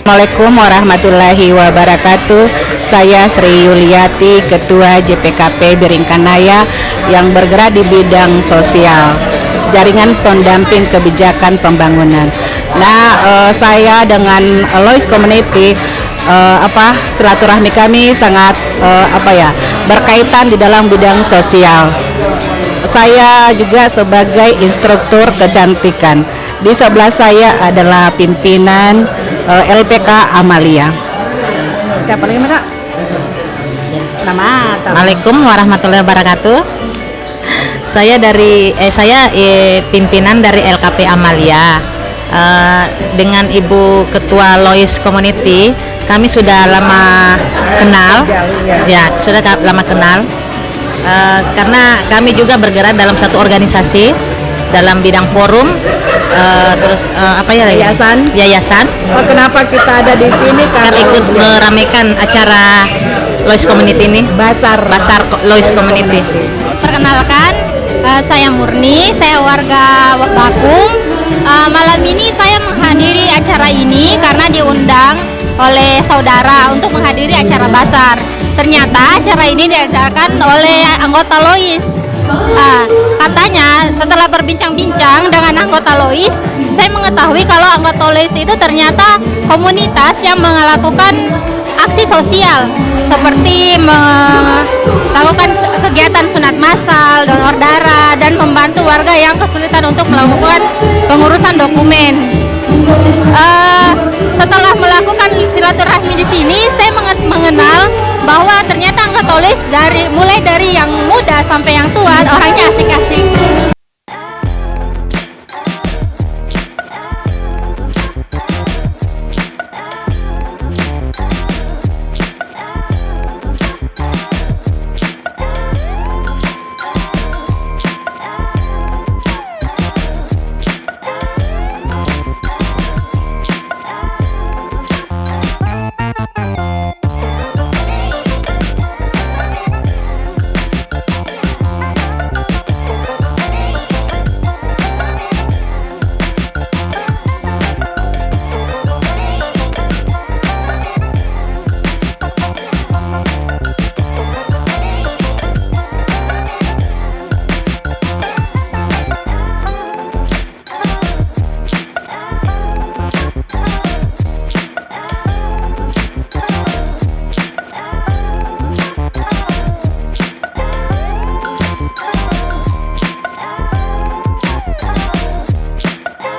Assalamualaikum warahmatullahi wabarakatuh. Saya Sri Yuliati, Ketua JPKP Biringkanaya yang bergerak di bidang sosial, Jaringan Pendamping Kebijakan Pembangunan. Saya dengan Lois Community, silaturahmi kami sangat berkaitan di dalam bidang sosial. Saya juga sebagai instruktur kecantikan. Di sebelah saya adalah pimpinan LPK Amalia. Siapa lagi, Kak? Nama. Assalamualaikum warahmatullahi wabarakatuh. Saya pimpinan dari LKP Amalia. Dengan Ibu Ketua Lois Community, kami sudah lama kenal. Ya, sudah lama kenal. Karena kami juga bergerak dalam satu organisasi dalam bidang forum, yayasan. Kenapa kita ada di sini? Karena ikut meramaikan acara Lois Community ini, Basar Lois Community. Perkenalkan, saya Murni, saya warga Bakung. Malam ini saya menghadiri acara ini karena diundang oleh saudara untuk menghadiri acara Basar. Ternyata acara ini diadakan oleh anggota Lois. Katanya setelah berbincang-bincang dengan anggota Lois, saya mengetahui kalau anggota Lois itu ternyata komunitas yang melakukan aksi sosial seperti melakukan kegiatan sunat massal, donor darah, dan membantu warga yang kesulitan untuk melakukan pengurusan dokumen. Setelah melakukan silaturahmi di sini, saya mengenal bahwa ternyata anggota Lois mulai dari yang muda sampai yang tua orangnya asik-asik.